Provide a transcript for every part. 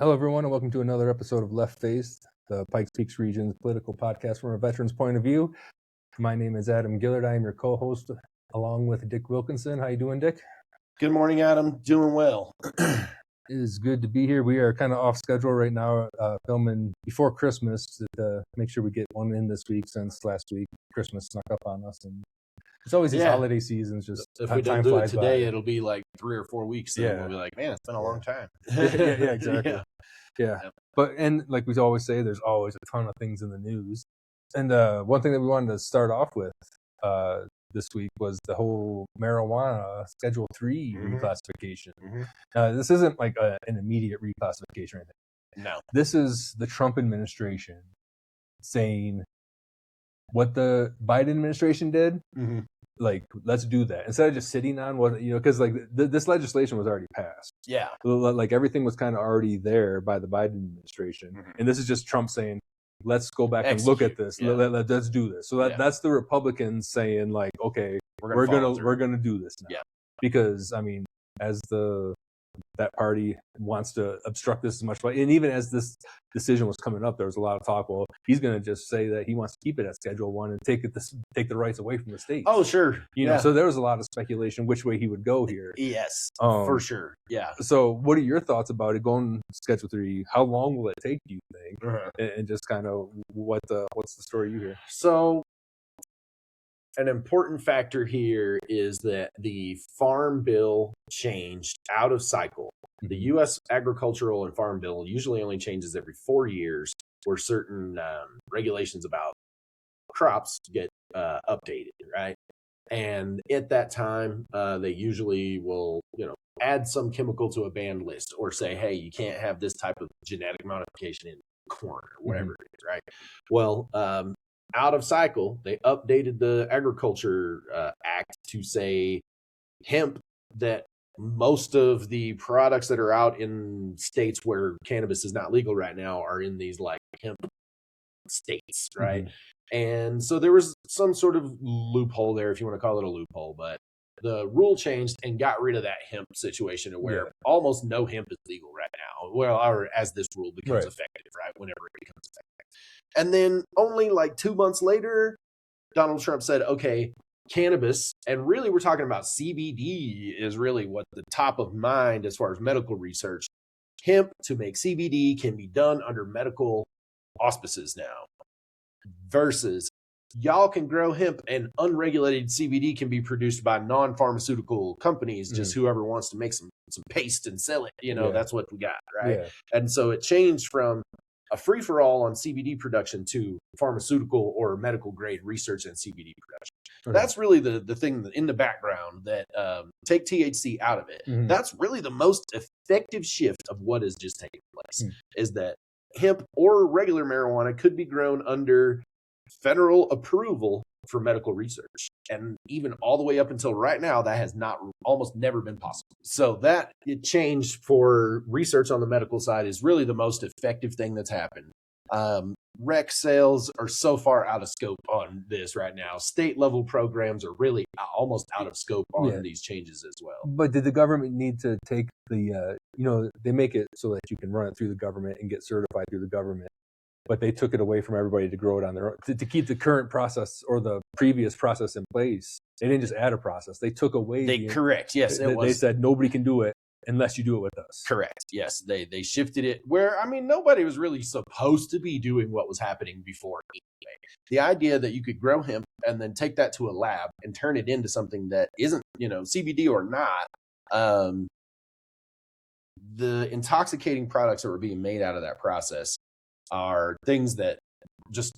Hello, everyone, and welcome to another episode of Left Face, the Pikes Peak region's political podcast from a veteran's point of view. My name is Adam Gillard. I am your co-host, along with Dick Wilkinson. How you doing, Dick? Good morning, Adam. Doing well. It is good to be here. We are kind of off schedule right now, filming before Christmas to make sure we get one in this week, since last week Christmas snuck up on us, and it's always these holiday seasons. Just if we don't do it today, it'll be like 3 or 4 weeks. Then we'll be like, man, it's been a long time. yeah, exactly. Yeah. But like we always say, there's always a ton of things in the news. And one thing that we wanted to start off with this week was the whole marijuana Schedule 3 reclassification. This isn't like an immediate reclassification or anything. No. This is the Trump administration saying what the Biden administration did. Like, let's do that instead of just sitting on what, because like this legislation was already passed. Yeah. Like everything was kind of already there by the Biden administration. And this is just Trump saying, let's go back and look at this. Yeah. Let's do this. So that's the Republicans saying, like, okay, we're gonna do this now. Yeah. Because I mean, as that party wants to obstruct this as much, and even as this decision was coming up, there was a lot of talk. Well, he's going to just say that he wants to keep it at Schedule 1 and take the rights away from the states. Oh, sure. You know, so there was a lot of speculation which way he would go here. Yes, for sure. Yeah. So, what are your thoughts about it going Schedule 3? How long will it take, do you think? And just kind of what's the story you hear? So, an important factor here is that the Farm Bill changed out of cycle. The U.S. Agricultural and Farm Bill usually only changes every 4 years, where certain regulations about crops get updated, right? And at that time, they usually will, add some chemical to a banned list, or say, hey, you can't have this type of genetic modification in corn or whatever it is, right? Well, out of cycle, they updated the Agriculture Act to say hemp, that most of the products that are out in states where cannabis is not legal right now are in these like hemp states, right? And so there was some sort of loophole there, if you want to call it a loophole, but the rule changed and got rid of that hemp situation where almost no hemp is legal right now. Well, or as this rule becomes effective, right? Whenever it becomes effective. And then only like 2 months later, Donald Trump said, okay, cannabis, and really we're talking about CBD is really what the top of mind as far as medical research. Hemp to make CBD can be done under medical auspices now, versus y'all can grow hemp and unregulated CBD can be produced by non-pharmaceutical companies, just whoever wants to make some paste and sell it. That's what we got, right? And so it changed from a free-for-all on CBD production to pharmaceutical or medical grade research and CBD production. That's really the thing in the background that take THC out of it. That's really the most effective shift of what is just taking place, is that hemp or regular marijuana could be grown under federal approval for medical research. And even all the way up until right now, that has almost never been possible. So that it changed for research on the medical side is really the most effective thing that's happened. Rec sales are so far out of scope on this right now. State level programs are really almost out of scope on these changes as well. But did the government need to take the, they make it so that you can run it through the government and get certified through the government, but they took it away from everybody to grow it on their own, to keep the current process or the previous process in place. They didn't just add a process. They took away. They said nobody can do it unless you do it with us. Correct. Yes. They shifted it where, nobody was really supposed to be doing what was happening before anyway. The idea that you could grow hemp and then take that to a lab and turn it into something that isn't, CBD or not, the intoxicating products that were being made out of that process are things that just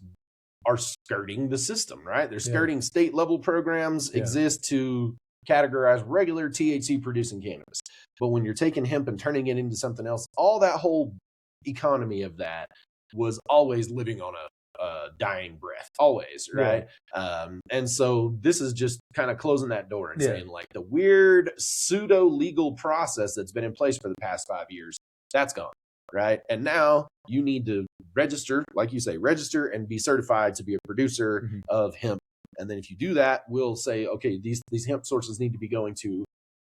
are skirting the system, right? They're skirting state level programs exist to categorize regular THC producing cannabis. But when you're taking hemp and turning it into something else, all that whole economy of that was always living on a dying breath, always, right? And so this is just kind of closing that door and saying, like, the weird pseudo legal process that's been in place for the past 5 years, that's gone. Right. And now you need to register, like you say, register and be certified to be a producer of hemp. And then if you do that, we'll say, okay, these hemp sources need to be going to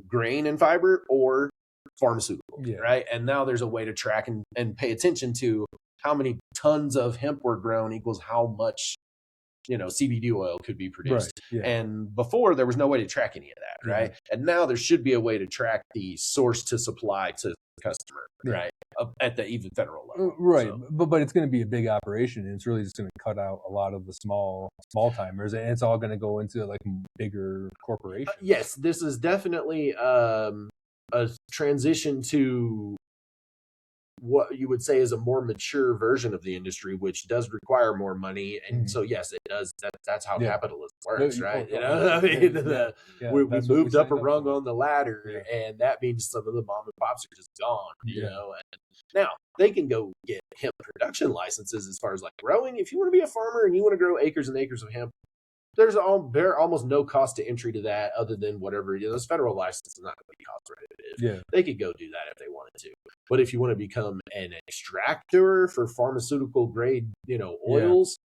grain and fiber or pharmaceutical, right? And now there's a way to track and pay attention to how many tons of hemp were grown equals how much, CBD oil could be produced. And before there was no way to track any of that, right? And now there should be a way to track the source to supply to customer, right? At the even federal level. Right. So, but it's going to be a big operation, and it's really just going to cut out a lot of the small timers, and it's all going to go into like bigger corporations. Yes, this is definitely a transition to what you would say is a more mature version of the industry, which does require more money. And so, yes, it does. That's how capitalism works, right? We moved up a rung on the ladder, and that means some of the mom and pops are just gone, and now they can go get hemp production licenses as far as like growing. If you want to be a farmer and you want to grow acres and acres of hemp, there's almost no cost to entry to that other than whatever, those federal licenses are not going to be cost prohibitive. They could go do that if they wanted to. But if you want to become an extractor for pharmaceutical grade, oils,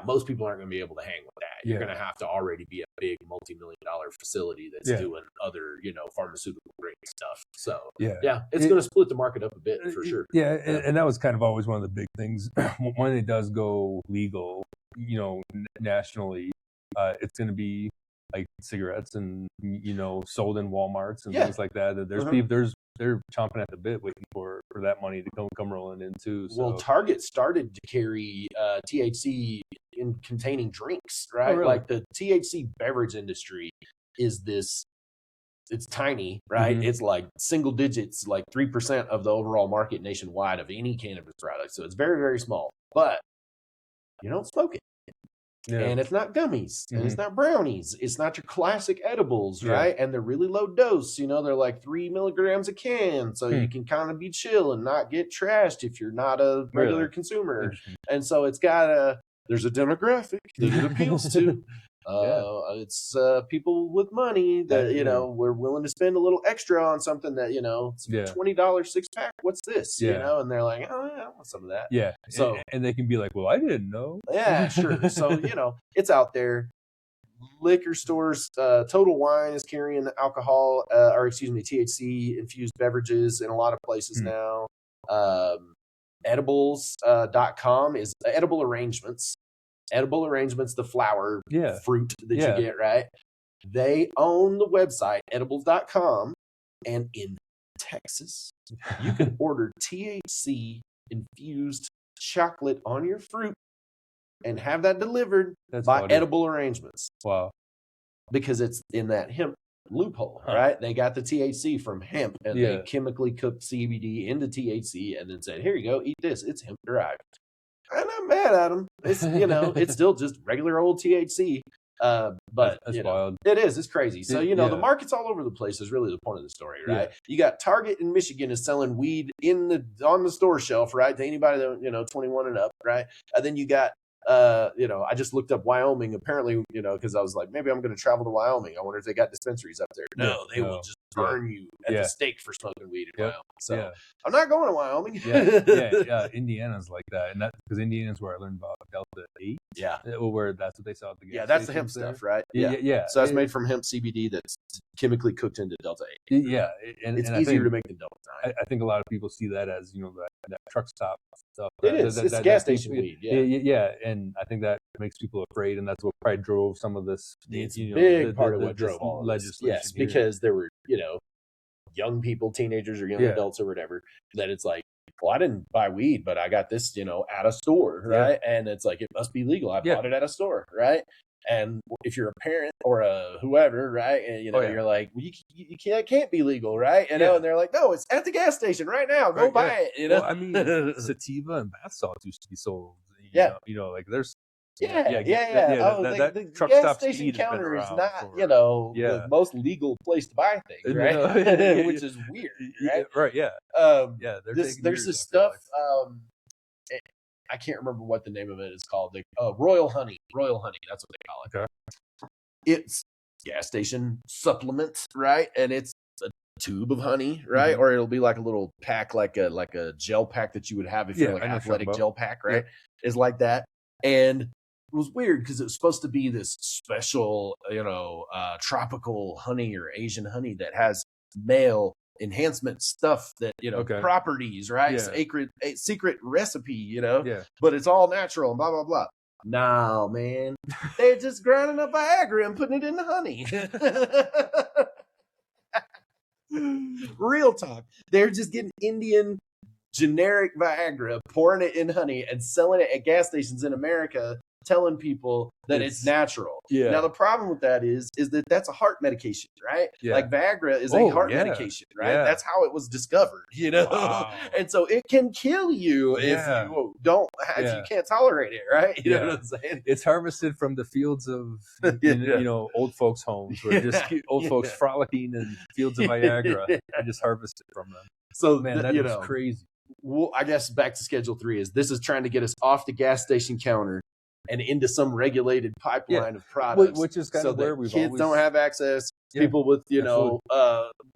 most people aren't going to be able to hang with that. You're going to have to already be a big multi-million-dollar facility that's doing other, pharmaceutical grade stuff. So it's going to split the market up a bit for sure. And that was kind of always one of the big things when it does go legal, nationally. It's going to be like cigarettes and sold in Walmarts and things like that. There's people, they're chomping at the bit waiting for that money to come rolling in too. So. Well, Target started to carry THC in containing drinks, right? Oh, really? Like the THC beverage industry is it's tiny, right? It's like single digits, like 3% of the overall market nationwide of any cannabis product. So it's very, very small, but you don't smoke it. And it's not gummies, and it's not brownies. It's not your classic edibles, right? And they're really low dose. They're like 3 milligrams a can, so you can kind of be chill and not get trashed if you're not a regular consumer. And so there's a demographic that it appeals to. It's people with money that we're willing to spend a little extra on something that it's $20 6-pack. What's this? And they're like, oh yeah, I want some of that. So and they can be like, well, I didn't know. Sure. So it's out there. Liquor stores, Total Wine is carrying alcohol, THC infused beverages in a lot of places now. Edibles.com is edible arrangements. Edible arrangements, the flower fruit that you get, right? They own the website, edibles.com. And in Texas, you can order THC infused chocolate on your fruit and have that delivered by Edible Arrangements. Wow. Because it's in that hemp loophole, right? They got the THC from hemp and they chemically cooked CBD into THC and then said, here you go, eat this. It's hemp derived. I'm not mad at them. It's it's still just regular old THC. But that's wild. It is. It's crazy. So the market's all over the place. Is really the point of the story, right? You got Target in Michigan is selling weed on the store shelf, right? To anybody that 21 and up, right? And then you got I just looked up Wyoming. Apparently, because I was like, maybe I'm going to travel to Wyoming. I wonder if they got dispensaries up there. No, they will just burn you at the stake for smoking weed in Wyoming. So I'm not going to Wyoming. Indiana's like that, and because Indiana's where I learned about Delta 8. Where that's what they sell at the gas that's the hemp stuff, right? So that's made from hemp CBD that's chemically cooked into Delta 8. And it's easier to make than Delta 9. I think a lot of people see that as that truck stop stuff. It is. It's gas station weed. And I think that makes people afraid, and that's what probably drove some of this. It's a big part of what drove all of legislation. Yes, because there were young people, teenagers or young adults or whatever, that it's like, well, I didn't buy weed, but I got this, at a store, right? And it's like, it must be legal. I bought it at a store, right? And if you're a parent or a whoever, right, and you're like, well, you can't be legal, right? And they're like, no, it's at the gas station right now. Go buy it. Well, I mean, sativa and bath salts used to be sold. Like there's. Oh, that the truck gas stop station counter is not, the most legal place to buy things, right? Which is weird, right? There's this stuff. I can't remember what the name of it is called. Royal Honey. That's what they call it. Okay. It's gas station supplement, right? And it's a tube of honey, right? Or it'll be like a little pack, like a gel pack that you would have if you're like an athletic gel pack, right? It's like that. And it was weird because it was supposed to be this special, tropical honey or Asian honey that has male enhancement stuff that, Okay. properties, right? Yeah. Secret recipe, Yeah. but it's all natural and blah, blah, blah. No, man. They're just grinding up Viagra and putting it in the honey. Real talk. They're just getting Indian generic Viagra, pouring it in honey and selling it at gas stations in America, telling people that it's natural. Yeah. Now the problem with that is that that's a heart medication, right? Yeah. Like Viagra is a heart medication, right? Yeah. That's how it was discovered, Wow. And so it can kill you if you don't, if you can't tolerate it, right? You know what I'm saying? It's harvested from the fields of, old folks' homes where just old folks frolicking in fields of Viagra and just harvest it from them. So man, that is crazy. Well, I guess back to Schedule 3 is this is trying to get us off the gas station counter and into some regulated pipeline of products, which is kind of where we've kids don't have access. People with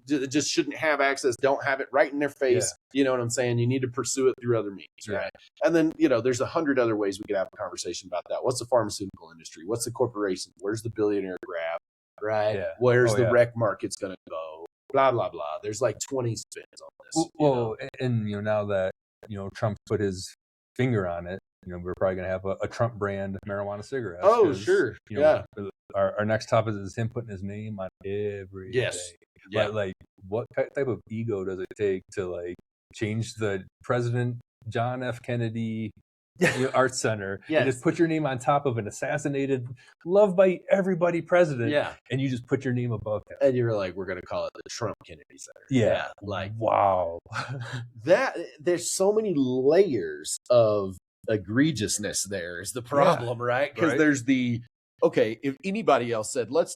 just shouldn't have access, don't have it right in their face. You know what I'm saying? You need to pursue it through other means, right? And then there's 100 other ways we could have a conversation about that. What's the pharmaceutical industry? What's the corporation? Where's the billionaire grab? Right? Where's the rec market's going to go? Blah blah blah. There's like 20 spins on this. Well, and now that Trump put his finger on it, we're probably going to have a Trump brand marijuana cigarette. Oh, sure. Our next topic is him putting his name on every day. Yeah. But what type of ego does it take to change the President John F. Kennedy Arts Center and just put your name on top of an assassinated, loved by everybody president, and you just put your name above him, and you're like, we're going to call it the Trump Kennedy Center. Wow. That there's so many layers of egregiousness there is the problem, right? Because there's if anybody else said let's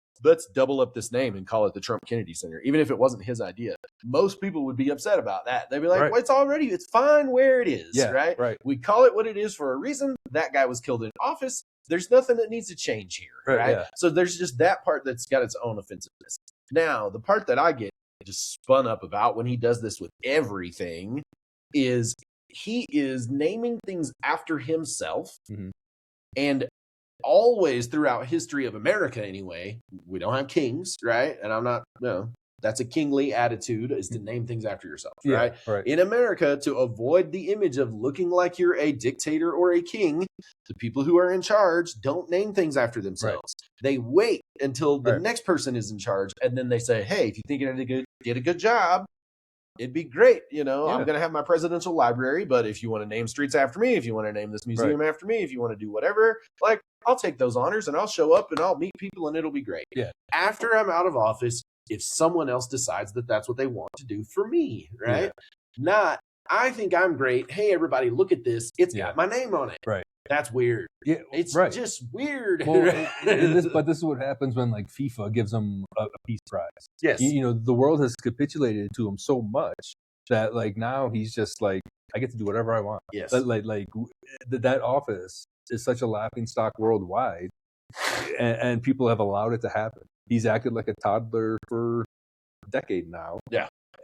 double up this name and call it the Trump Kennedy Center, even if it wasn't his idea, most people would be upset about that. They'd be like, well, it's fine where it is, right? We call it what it is for a reason. That guy was killed in office. There's nothing that needs to change here, right? So there's just that part that's got its own offensiveness. Now, the part that I get just spun up about when he does this with everything is he is naming things after himself. And always throughout history of America anyway, we don't have kings, right? And I'm not, that's a kingly attitude, is to name things after yourself, right? In America, to avoid the image of looking like you're a dictator or a king, the people who are in charge don't name things after themselves. They wait until the next person is in charge, and then they say, hey, if you think you did a good job, it'd be great. I'm going to have my presidential library, but if you want to name streets after me, if you want to name this museum after me, if you want to do whatever, I'll take those honors and I'll show up and I'll meet people and it'll be great. After I'm out of office, if someone else decides that that's what they want to do for me, right? Not, I think I'm great. Hey, everybody, look at this. It's got my name on it. That's weird. It's just weird. Well, but this is what happens when FIFA gives them a peace prize. The world has capitulated to him so much that now he's just I get to do whatever I want. That office is such a laughingstock worldwide, and people have allowed it to happen. He's acted like a toddler for a decade now.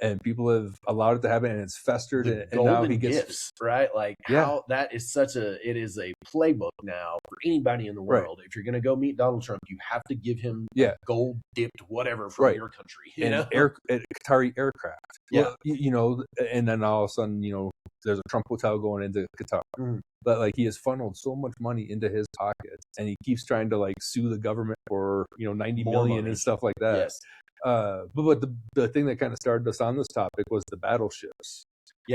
And people have allowed it to happen, and it's festered. And now he gets gifts, right? How that is it is a playbook now for anybody in the world. If you're going to go meet Donald Trump, you have to give him gold dipped whatever from your country, Qatari aircraft. And then all of a sudden, there's a Trump hotel going into Qatar. But he has funneled so much money into his pockets, and he keeps trying to sue the government for 90 million and stuff like that. But the thing that kind of started us on this topic was the battleships.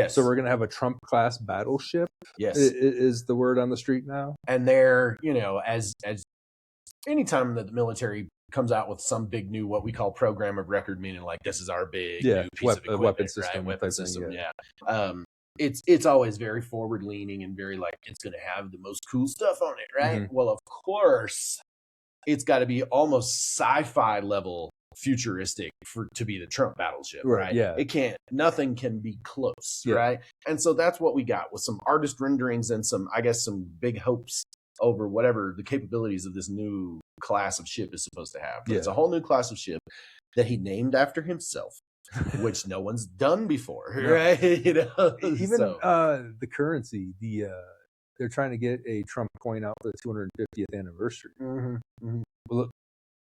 So we're gonna have a Trump class battleship. Is the word on the street now? And they're as anytime that the military comes out with some big new what we call program of record, meaning this is our big new piece of equipment, weapon system, weapon system. It's always very forward leaning and very it's going to have the most cool stuff on it, right? Well, of course, it's got to be almost sci-fi level futuristic to be the Trump battleship, right? Nothing can be close, right? And so that's what we got with some artist renderings and some big hopes over whatever the capabilities of this new class of ship is supposed to have. But it's a whole new class of ship that he named after himself. Which no one's done before, right? Even the currency, they're trying to get a Trump coin out for the 250th anniversary. Well,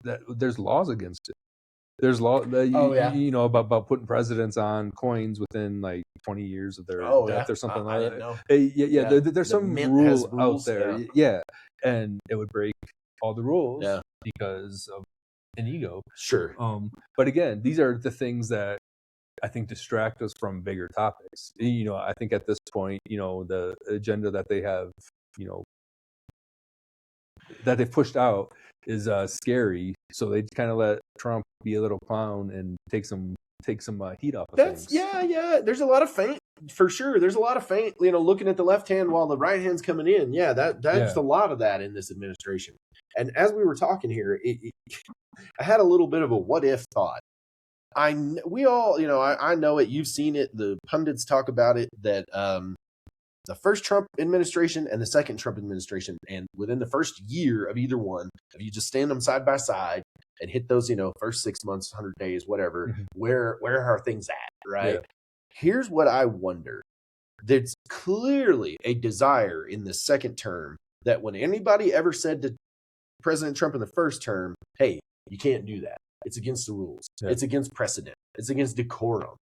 there's laws against it. There's law, yeah. you know, about putting presidents on coins within like 20 years of their death or something like that. Yeah. There's some rule out there. Yeah. And it would break all the rules because of an ego. Sure. But again, these are the things that I think distract us from bigger topics. You know, I think at this point, you know, the agenda that they have, you know, that they've pushed out is scary. So they kind of let Trump be a little clown and take some heat off of things. Yeah. There's a lot of feint for sure. There's a lot of feint, you know, looking at the left hand while the right hand's coming in. Yeah, that's a lot of that in this administration. And as we were talking here, I had a little bit of a what if thought. We all, you know, I know it. You've seen it. The pundits talk about it that the first Trump administration and the second Trump administration, and within the first year of either one, if you just stand them side by side and hit those, you know, first 6 months, 100 days, whatever, where are things at, right? Yeah. Here's what I wonder. There's clearly a desire in the second term that when anybody ever said to President Trump in the first term, hey, you can't do that. It's against the rules. Yeah. It's against precedent. It's against decorum.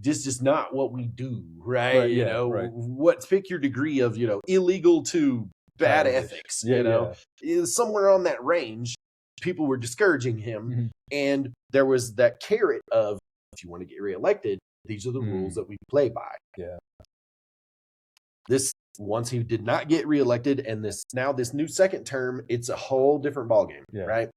This is not what we do, right? You know, pick your degree of, you know, illegal to bad ethics, you know, somewhere on that range, people were discouraging him. And there was that carrot of, if you want to get reelected, these are the rules that we play by. Yeah. Once he did not get reelected and this new second term, it's a whole different ballgame, right?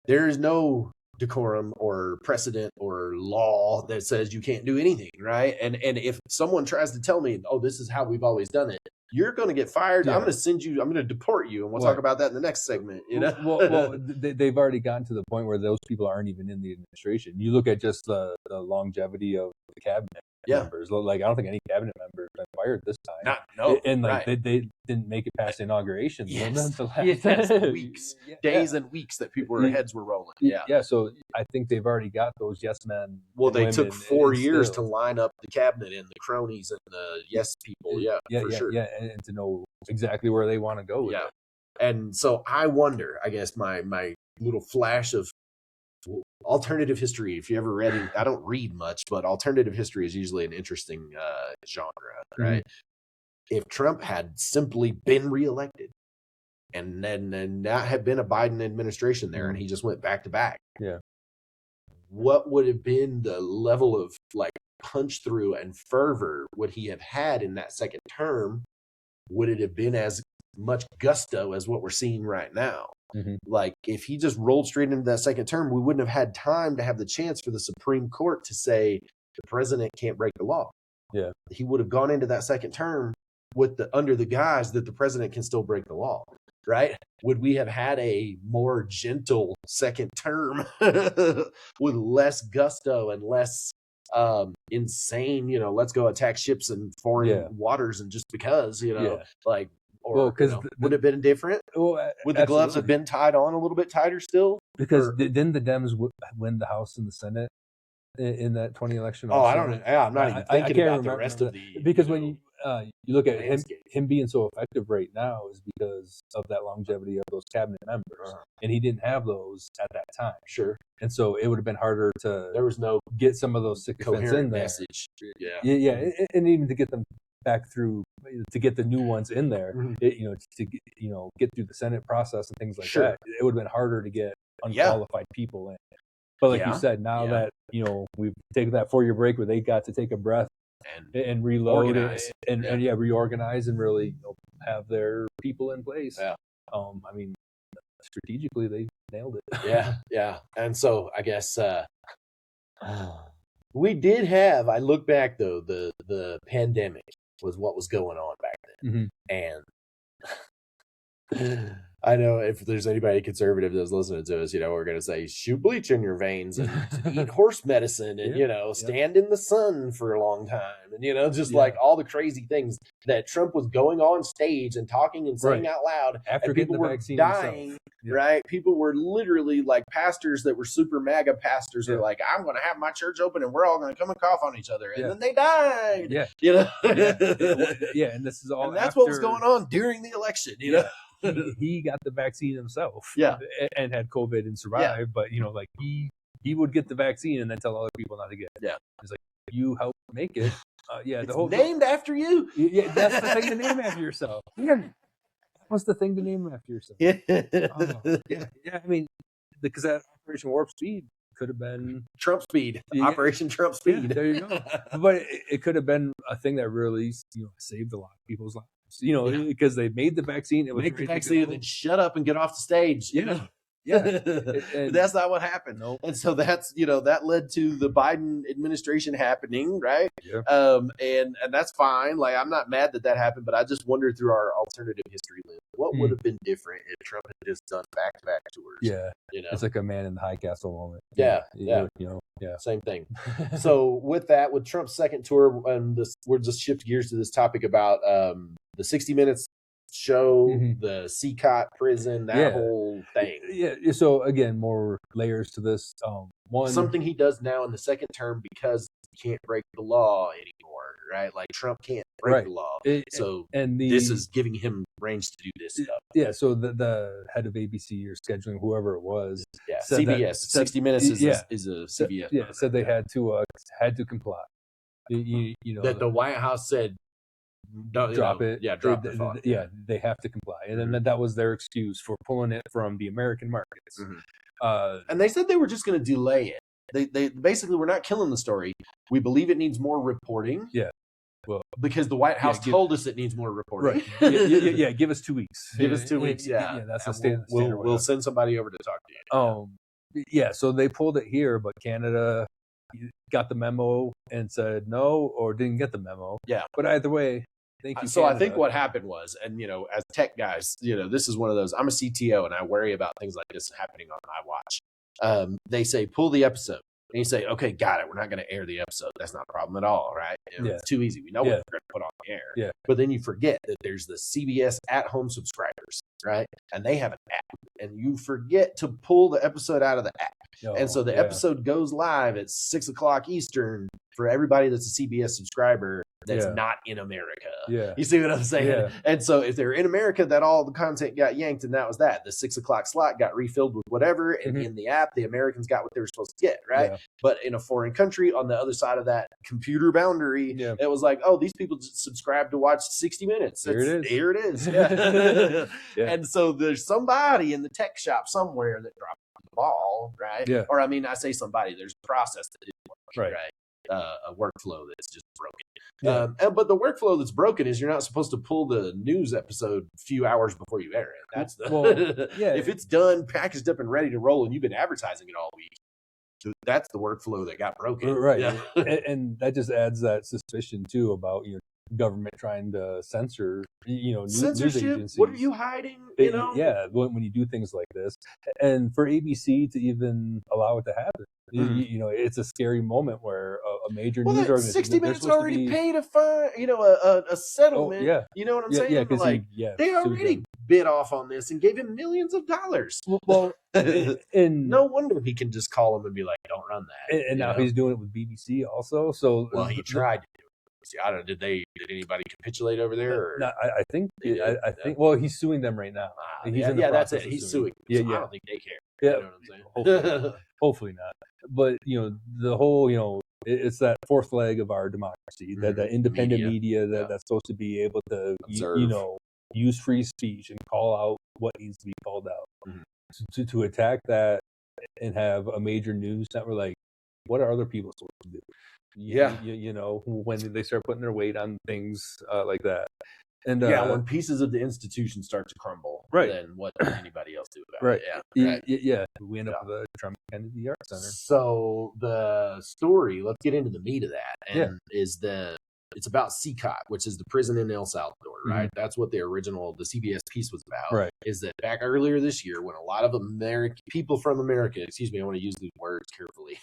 There is no decorum or precedent or law that says you can't do anything, right? And if someone tries to tell me, oh, this is how we've always done it, you're going to get fired. I'm going to deport you, and we'll talk about that in the next segment. You know, well, they've already gotten to the point where those people aren't even in the administration. You look at just the longevity of the cabinet members. Like, I don't think any cabinet member has been fired this time. They didn't make it past inauguration. Weeks, days and weeks that their heads were rolling. Yeah. So I think they've already got those yes men. Well, they took 4 years to line up the cabinet and the cronies and the yes people. Sure. Yeah, and to know exactly where they want to go with it. And so I wonder, I guess my little flash of alternative history, if you ever read it, I don't read much, but alternative history is usually an interesting genre, right? If Trump had simply been reelected and then not had been a Biden administration there and he just went back to back, what would have been the level of like punch through and fervor would he have had in that second term? Would it have been as much gusto as what we're seeing right now? Like, if he just rolled straight into that second term, we wouldn't have had time to have the chance for the Supreme Court to say the president can't break the law. Yeah, he would have gone into that second term with under the guise that the president can still break the law, right? Would we have had a more gentle second term with less gusto and less insane, you know, let's go attack ships in foreign waters and just because, you know, like, or because would it have been different? Would the gloves have been tied on a little bit tighter still? Because didn't the Dems win the House and the Senate in that 20 election? Oh, I don't know. I'm not even thinking about the rest of the. Because when you look at him being so effective right now is because of that longevity of those cabinet members, and he didn't have those at that time. Sure. And so it would have been harder to. There was no get some of those sycophants in there. Message. Yeah, and even to get them back through, to get the new ones in there, to get through the Senate process and things like that. It would have been harder to get unqualified people in. But like you said, now that we've taken that 4-year break where they got to take a breath and reload and reorganize and really have their people in place. I mean, strategically they nailed it. Yeah. And so I guess we did have. I look back though, the pandemic was what was going on back then, and I know if there's anybody conservative that's listening to us, we're going to say shoot bleach in your veins and eat horse medicine and, stand in the sun for a long time. And, like all the crazy things that Trump was going on stage and talking and saying out loud after and people were vaccine dying, right? People were literally like pastors that were super MAGA pastors are like, I'm going to have my church open and we're all going to come and cough on each other. And then they died. And this is all and that's what was going on during the election, He got the vaccine himself, and had COVID and survived. But he he would get the vaccine and then tell other people not to get it. Yeah. It's like, you helped make it. It's named after you. Yeah, that's the thing to name after yourself. Yeah. What's the thing to name after yourself? Yeah. I mean, because that Operation Warp Speed could have been Trump Speed, Operation Trump Speed. Yeah, there you go. But it could have been a thing that really, saved a lot of people's lives. Because they made the vaccine. It was make the vaccine and then shut up and get off the stage. Yeah. And that's not what happened. Nope. And so that's, that led to the Biden administration happening, right? Yeah. And that's fine. Like, I'm not mad that happened, but I just wondered through our alternative history lens, what would have been different if Trump had just done back-to-back tours? Yeah. It's like a man in the high castle moment. Yeah. Same thing. So with Trump's second tour, and we'll just shift gears to this topic about the 60 Minutes show, the CCOT prison, that whole thing. Yeah. So again, more layers to this. Something he does now in the second term because he can't break the law anymore, right? Like Trump can't break the law. This is giving him range to do this stuff. Yeah. So the head of ABC or scheduling, whoever it was, CBS, 60 Minutes is a CBS. Said they had to comply. That the White House said, drop it. Yeah, drop the phone. Yeah, they have to comply. And then that was their excuse for pulling it from the American markets. And they said they were just going to delay it. They basically were not killing the story. We believe it needs more reporting. Yeah. Well, because the White House told us it needs more reporting. Right. Yeah. Give us 2 weeks. Give us 2 weeks. Yeah. That's the standard. We'll send somebody over to talk to you. Yeah. So they pulled it here, but Canada got the memo and said no, or didn't get the memo. Yeah. But either way, thank you. So Canada. I think what happened was, and as tech guys, this is one of those. I'm a CTO, and I worry about things like this happening on my watch. They say pull the episode, and you say, okay, got it. We're not going to air the episode. That's not a problem at all, right? It's too easy. We know what we're going to put on the air. Yeah. But then you forget that there's the CBS at-home subscribers, right? And they have an app, and you forget to pull the episode out of the app. And so the episode goes live at 6:00 Eastern for everybody that's a CBS subscriber that's not in America. Yeah. You see what I'm saying? Yeah. And so if they're in America, that all the content got yanked, and that was that. The 6:00 slot got refilled with whatever, and in the app, the Americans got what they were supposed to get, right? Yeah. But in a foreign country, on the other side of that computer boundary, it was like, oh, these people just subscribe to watch 60 Minutes. Here it is. Yeah. And so there's somebody in the tech shop somewhere that dropped the ball, right? Yeah. Or I say somebody, there's a process that didn't work, right? A workflow that's just broken. Yeah. But the workflow that's broken is you're not supposed to pull the news episode a few hours before you air it. That's if it's done, packaged up, and ready to roll, and you've been advertising it all week, that's the workflow that got broken. Right. Yeah. and that just adds that suspicion too about government trying to censor news agencies. What are you hiding? When you do things like this, and for ABC to even allow it to happen, it's a scary moment where a major news organization, 60 Minutes already paid a fine, a settlement. You know what I'm saying? Yeah, because they already bid off on this and gave him millions of dollars. Well, and no wonder he can just call him and be like, "Don't run that." And now he's doing it with BBC also. So he tried to do it. See, I don't know. Did anybody capitulate over there? Or? No, I think. I think. Well, he's suing them right now. That's it. He's suing. I don't think they care. Yeah, you know what I'm saying? Hopefully not. But the whole it's that fourth leg of our democracy, that independent media that's supposed to be able to use free speech and call out what needs to be called out. To attack that and have a major news network, like, what are other people supposed to do? When they start putting their weight on things like that. And when pieces of the institution start to crumble, then what can anybody else do about it? Yeah. We end up with the Trump Kennedy Art Center. So the story, let's get into the meat of that, and it's about CCOT, which is the prison in El Salvador, right? That's what the CBS piece was about. Right. Is that back earlier this year when a lot of people from America, I want to use these words carefully,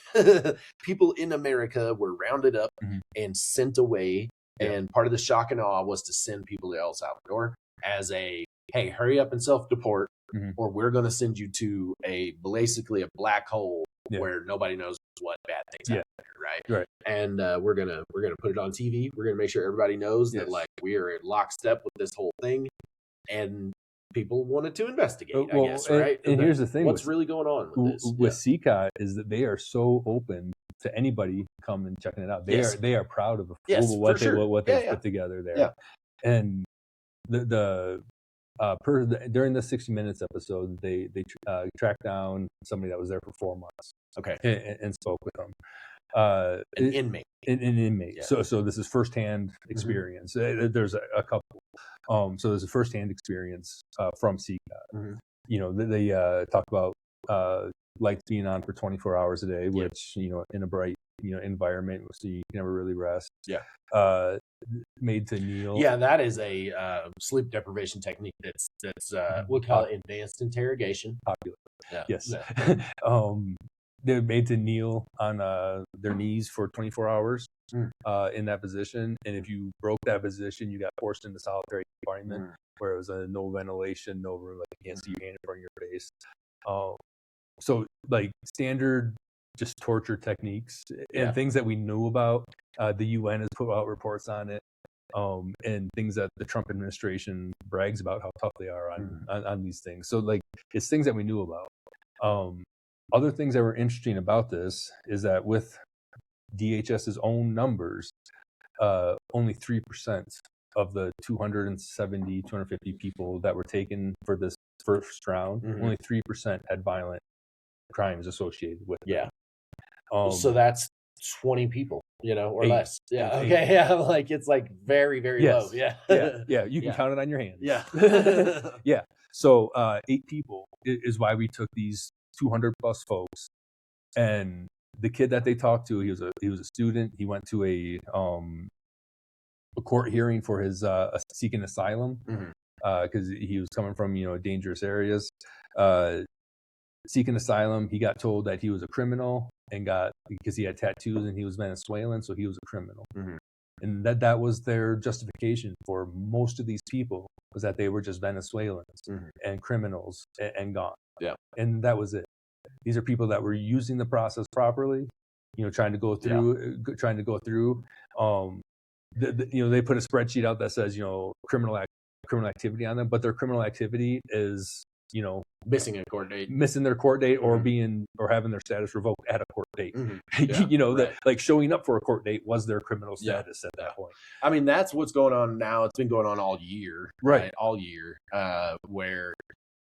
people in America were rounded up and sent away. And part of the shock and awe was to send people to El Salvador as hey, hurry up and self-deport, or we're going to send you to basically a black hole where nobody knows what bad things happen there, right? And we're gonna put it on TV. We're gonna make sure everybody knows that we are in lockstep with this whole thing. And people wanted to investigate, I Well, guess, right? and here's the thing: what's really going on with this? with CCOT is that they are so open to anybody come and checking it out. They are proud of what they've put together there. Yeah. And during the 60 Minutes episode, they tracked down somebody that was there for 4 months. Okay. And spoke with them. An inmate. An inmate. Yeah. So this is firsthand experience. There's a couple. So there's a firsthand experience from CCOT. They talk about lights being on for 24 hours a day, which in a bright environment, so you can never really rest. Yeah. Made to kneel. Yeah, that is a sleep deprivation technique that's we'll call it advanced interrogation. Popular. Yeah. Yes. Yeah. They're made to kneel on their knees for 24 hours in that position, and if you broke that position, you got forced into solitary confinement, where it was no ventilation, no room, like you can't see your hand in front of your face. So like standard just torture techniques and things that we knew about. The UN has put out reports on it, and things that the Trump administration brags about how tough they are on these things. So like it's things that we knew about. Other things that were interesting about this is that with DHS's own numbers, only 3% of the 250 people that were taken for this first round, only 3% had violent crimes associated with them. So that's 20 people, or 8, less. Yeah. 8. Okay. Yeah. Like it's like very, very low. Yeah. Yeah. You can count it on your hands. Yeah. Yeah. So 8 people is why we took these 200 plus folks, and the kid that they talked to, he was a student. He went to a court hearing for his seeking asylum because he was coming from dangerous areas. Seeking asylum, he got told that he was a criminal and because he had tattoos and he was Venezuelan, so he was a criminal. And that was their justification for most of these people, was that they were just Venezuelans and criminals and gone. Yeah. And that was it. These are people that were using the process properly, trying to go through. They put a spreadsheet out that says, criminal activity on them, but their criminal activity is, missing a court date, missing their court date, or having their status revoked at a court date. That like showing up for a court date was their criminal status at that point. I mean, that's what's going on now. It's been going on all year, right? All year, where,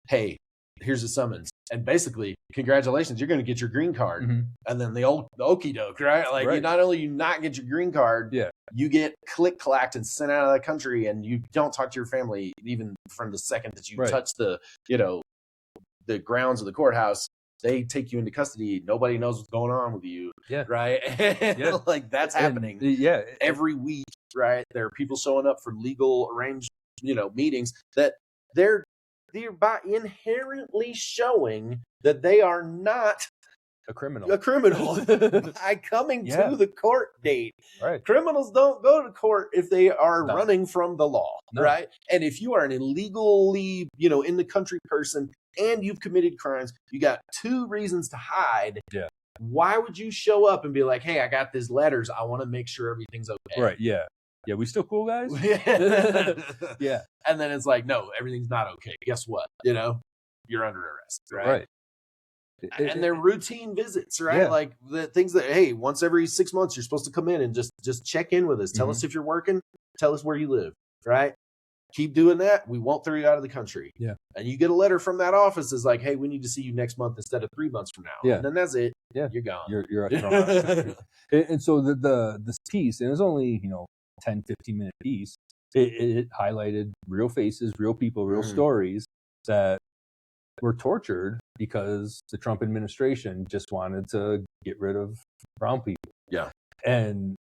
hey, here's a summons, and basically, congratulations, you're going to get your green card, and then the okie doke, right? Like, you not only not get your green card, you get click-clacked and sent out of the country, and you don't talk to your family even from the second that you touch the grounds of the courthouse. They take you into custody. Nobody knows what's going on with you, right? Like that's happening, every week, right? There are people showing up for legal arranged, meetings that they're by inherently showing that they are not a criminal by coming to the court date. Right. Criminals don't go to court if they are running from the law, right? And if you are an illegally, in the country person and you've committed crimes, you got 2 reasons to hide. Yeah. Why would you show up and be like, hey, I got these letters. I want to make sure everything's okay. Right. Yeah. Yeah. We still cool, guys? Yeah. And then it's like, no, everything's not okay. Guess what? You're under arrest. Right. And they're routine visits, right? Yeah. Like the things that, hey, once every 6 months, you're supposed to come in and just check in with us. Tell us if you're working. Tell us where you live, right? Keep doing that. We won't throw you out of the country. Yeah. And you get a letter from that office is like, hey, we need to see you next month instead of 3 months from now. Yeah. And then that's it. Yeah. You're gone. You're out. And so this piece, and it was only, 10, 15-minute piece, it highlighted real faces, real people, real stories that were tortured because the Trump administration just wanted to get rid of brown people. Yeah. And,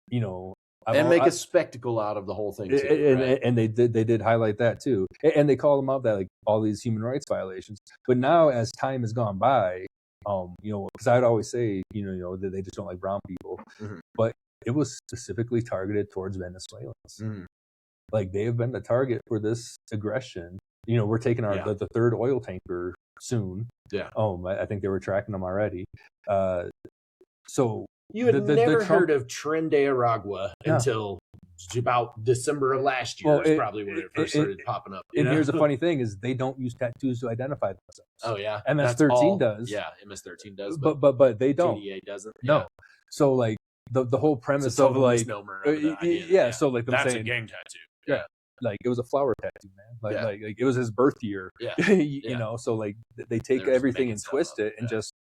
and make a spectacle out of the whole thing too, and they did highlight that too, and they call them out that like all these human rights violations. But now, as time has gone by, because I'd always say, that they just don't like brown people, but it was specifically targeted towards Venezuelans. Like they have been the target for this aggression. We're taking the 3rd oil tanker soon. Yeah. I think they were tracking them already. So you had never heard of Tren de Aragua until about December of last year is probably when it first started popping up. And here's the funny thing is they don't use tattoos to identify themselves. Oh yeah, MS-13 does. Yeah, MS-13 does, but they don't. TDA doesn't. No. Yeah. So like the whole premise of like misnomer so like that's saying, a gang tattoo. Yeah. Like it was a flower tattoo, man. Like it was his birth year. Yeah. you know, so like they take everything and twist it, and just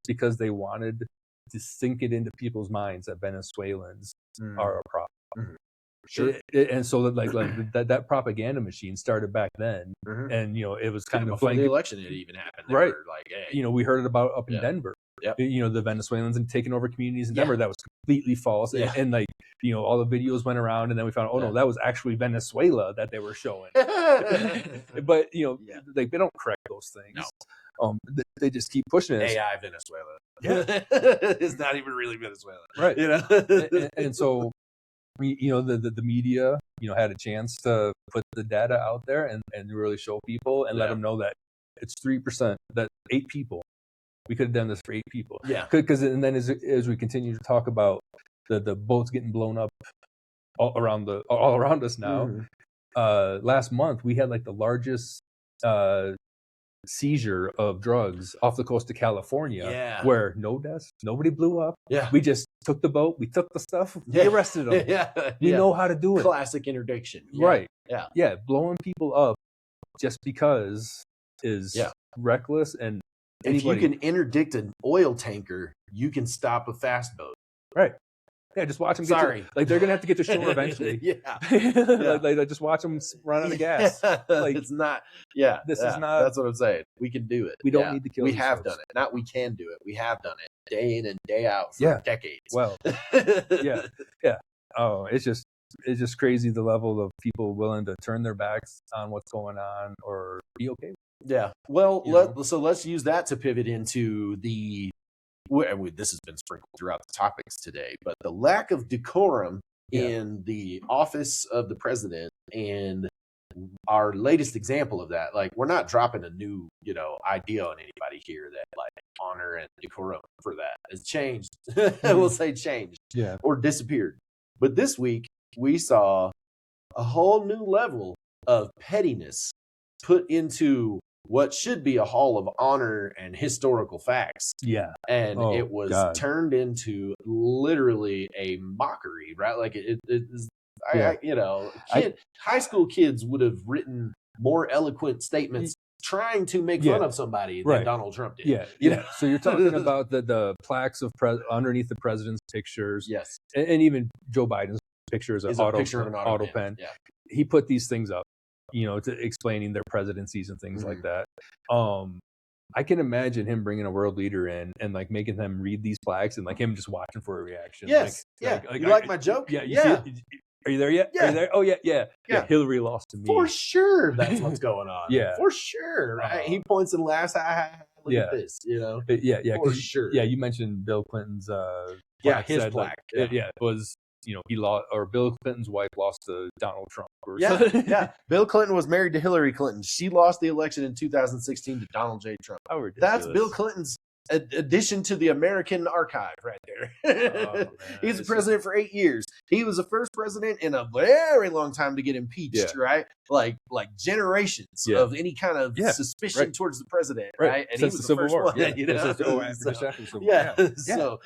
because they wanted to sink it into people's minds that Venezuelans are a problem. Mm-hmm. Sure. And so like that propaganda machine started back then, and you know it was kind of before the election it even happened. Right. Like, hey. You know, we heard it about up in Denver. Yep. You know, the Venezuelans and taking over communities in Denver. That was completely false. And like, you know, all the videos went around, and then we found, no, that was actually Venezuela that they were showing. But you know, like they don't correct those things. No. They just keep pushing it. AI Venezuela. It's not even really Venezuela, right? You know, and so you know the media, you know, had a chance to put the data out there and really show people and let them know that it's 3%, that 8 people. We could have done this for 8 people. Yeah. Because and then as we continue to talk about the boats getting blown up all around us now, last month we had like the largest seizure of drugs off the coast of California, where no deaths, nobody blew up. Yeah. We just took the boat, we took the stuff, we arrested them. We know how to do it. Classic interdiction. Right. Yeah. Yeah. Blowing people up just because is reckless, and if you can interdict an oil tanker, you can stop a fast boat. Right. Yeah, just watch them get like they're gonna have to get to shore eventually. Like just watch them run out of gas. Like it's not. This is not. That's what I'm saying. We can do it. We don't need to kill. We have done it. Not we can do it. We have done it day in and day out for decades. Well, yeah. Oh, it's just crazy the level of people willing to turn their backs on what's going on or be okay with it. Yeah. Well, so let's use that to pivot into the. This has been sprinkled throughout the topics today, but the lack of decorum in the office of the president, and our latest example of that, like we're not dropping a new, idea on anybody here that like honor and decorum for that has changed. We'll say changed, or disappeared. But this week we saw a whole new level of pettiness put into what should be a hall of honor and historical facts. Yeah. And it was turned into literally a mockery, right? Like it is, high school kids would have written more eloquent statements trying to make fun of somebody than Donald Trump did. Yeah. So you're talking about the plaques of underneath the president's pictures. Yes. And even Joe Biden's pictures of an auto pen. Yeah. He put these things up, to explaining their presidencies and things like that. I can imagine him bringing a world leader in and like making them read these plaques and like him just watching for a reaction. Yes. You like my joke? Yeah. Are you there yet? Yeah. Are you there? Oh yeah. Hillary lost to me. For sure. That's what's going on. Yeah. For sure. Right? He points and laughs. Look at this, Yeah. For sure. Yeah. You mentioned Bill Clinton's his plaque. It was, he lost, or Bill Clinton's wife lost to Donald Trump. Bill Clinton was married to Hillary Clinton. She lost the election in 2016 to Donald J. Trump. That's Bill Clinton's addition to the American archive right there. He's the president for 8 years. He was the first president in a very long time to get impeached, right? Like generations of any kind of suspicion towards the president, right? And since he was the Civil War. So,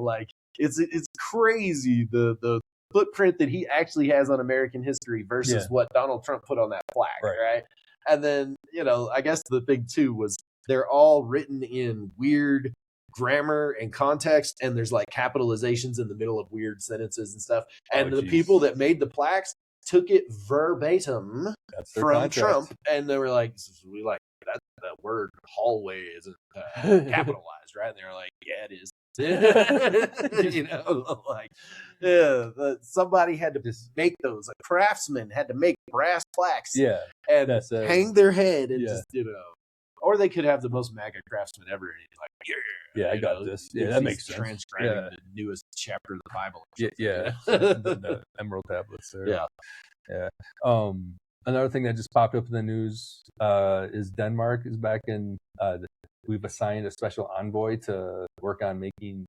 like, it's crazy the footprint that he actually has on American history versus what Donald Trump put on that plaque, right? And then, I guess the thing too was they're all written in weird grammar and context, and there's like capitalizations in the middle of weird sentences and stuff. And the people that made the plaques took it verbatim from Trump, and they were like, "We like that word hallway isn't capitalized, right?" And they were like, "Yeah, it is." Somebody had to make those. A craftsman had to make brass plaques, and hang their head and just or they could have the most MAGA craftsman ever, and like, I got this. Yeah, that makes sense. Transcribing the newest chapter of the Bible. The emerald tablets there. Yeah. Another thing that just popped up in the news is Denmark is back in we've assigned a special envoy to work on making.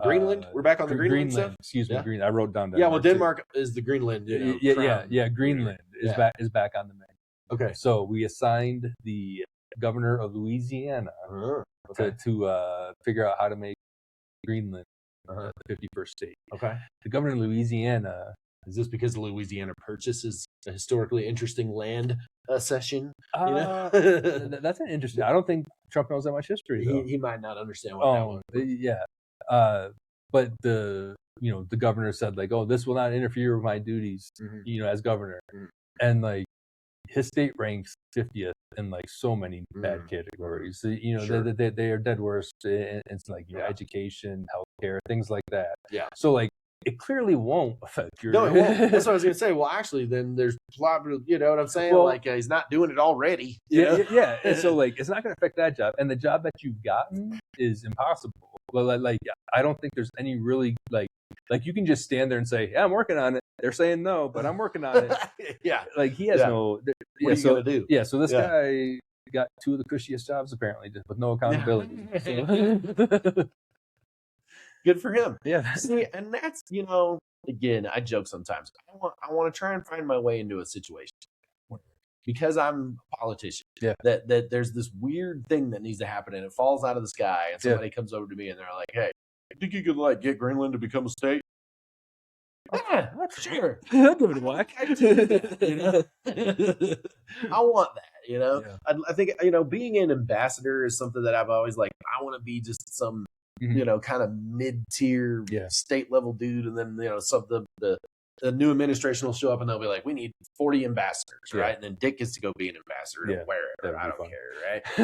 Greenland. We're back on the Greenland stuff. Excuse me, Greenland. I wrote down. Yeah, well, Denmark is the Greenland. Greenland is back on the menu. Okay. So we assigned the governor of Louisiana to figure out how to make Greenland the 51st state. Okay. The governor of Louisiana. Is this because Louisiana purchases a historically interesting land cession? That's an interesting. I don't think Trump knows that much history. He might not understand what that was. Yeah. But the governor said like, oh, this will not interfere with my duties, as governor, and like his state ranks 50th in like so many bad categories. So, they are dead worst in like education, healthcare, things like that. Yeah. So like. It clearly won't affect your. No, it won't. That's what I was going to say. Well, actually, then there's probably, you know what I'm saying? Well, he's not doing it already. Yeah. And so, it's not going to affect that job. And the job that you've gotten is impossible. Well, I don't think there's any really, you can just stand there and say, yeah, I'm working on it. They're saying no, but I'm working on it. Yeah. He has no. What are you going to do? Yeah, so this guy got two of the cushiest jobs, apparently, just with no accountability. So. Good for him. Yeah. See, and that's, again, I joke sometimes. I want to try and find my way into a situation because I'm a politician. Yeah. That there's this weird thing that needs to happen and it falls out of the sky and somebody comes over to me and they're like, "Hey, think you could get Greenland to become a state?" Yeah, sure. I'll give it a whack. I want that. Yeah. I think being an ambassador is something that I've always I want to be just some. Kind of mid-tier state level dude, and then the new administration will show up and they'll be like, we need 40 ambassadors, right? And then Dick gets to go be an ambassador wherever. I don't care,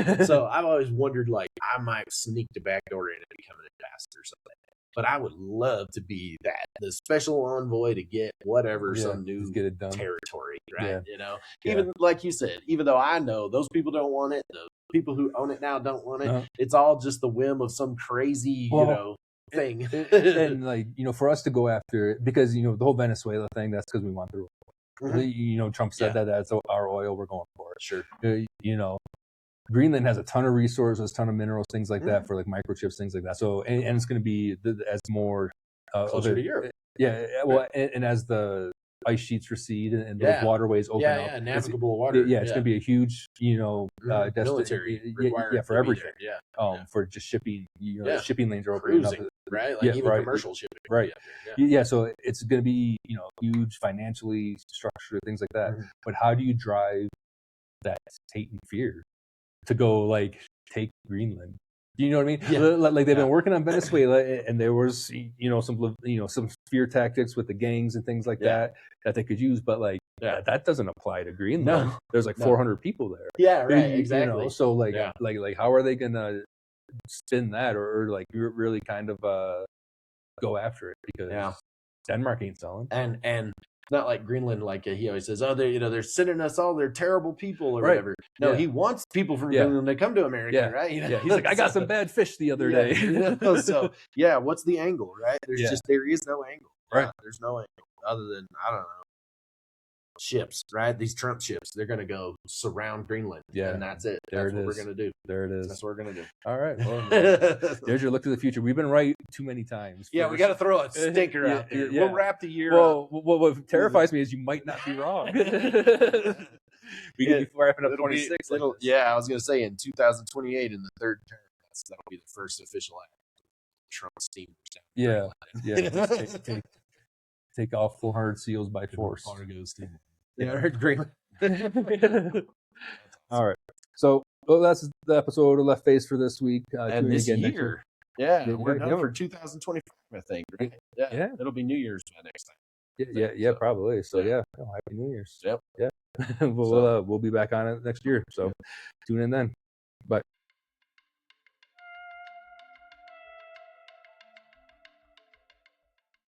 right? So I've always wondered, I might sneak the back door in and become an ambassador or something. But I would love to be the special envoy to get whatever some new territory, right? Even like you said, even though I know those people don't want it, the people who own it now don't want it. It's all just the whim of some crazy, thing. And for us to go after it, because the whole Venezuela thing, that's because we want the oil. Trump said that's our oil, we're going for it. Sure. Greenland has a ton of resources, a ton of minerals, things like that for microchips, things like that. So and it's going to be as more closer to Europe. Yeah. Well, and as the ice sheets recede and those waterways open up. Yeah, navigable water. It's going to be a huge, military required for everything. For just shipping, shipping lanes are opening up. Right? Even commercial shipping. Right. Yeah, so it's going to be, huge financially structured, things like that. But how do you drive that hate and fear to go take Greenland? Do you know what I mean? Yeah. They've been working on Venezuela, and there was some fear tactics with the gangs and things like that they could use, but that doesn't apply to Greenland. No. There's 400 people there. Yeah, right, exactly. So how are they gonna spin that or really kind of go after it, because Denmark ain't selling. And not like Greenland, he always says, oh, they're sending us all their terrible people or whatever. No, he wants people from Greenland to come to America, right? He's like, I got some bad fish the other day. So what's the angle, right? There is no angle, right? There's no angle other than, I don't know, ships, right? These Trump ships, they're going to go surround Greenland, and that's it. That's what we're going to do. There it is. That's what we're going to do. All right. Well, there's your look to the future. We've been right too many times. Yeah, we got to throw a stinker out there. We'll wrap the year up. Well, what terrifies me is you might not be wrong. We could be wrapping up 26. I was going to say in 2028 in the third term, that'll be the first official act. Trump steamers down. Take off 400 SEALs by force. Yeah, I heard Greenland. All right. So that's the episode of Left Face for this week. And this year. Yeah, we're done for 2025, I think. Right? Yeah. It'll be New Year's by next time. Yeah, probably. So Happy New Year's. Yep. Yeah. We'll be back on it next year. So tune in then. Bye.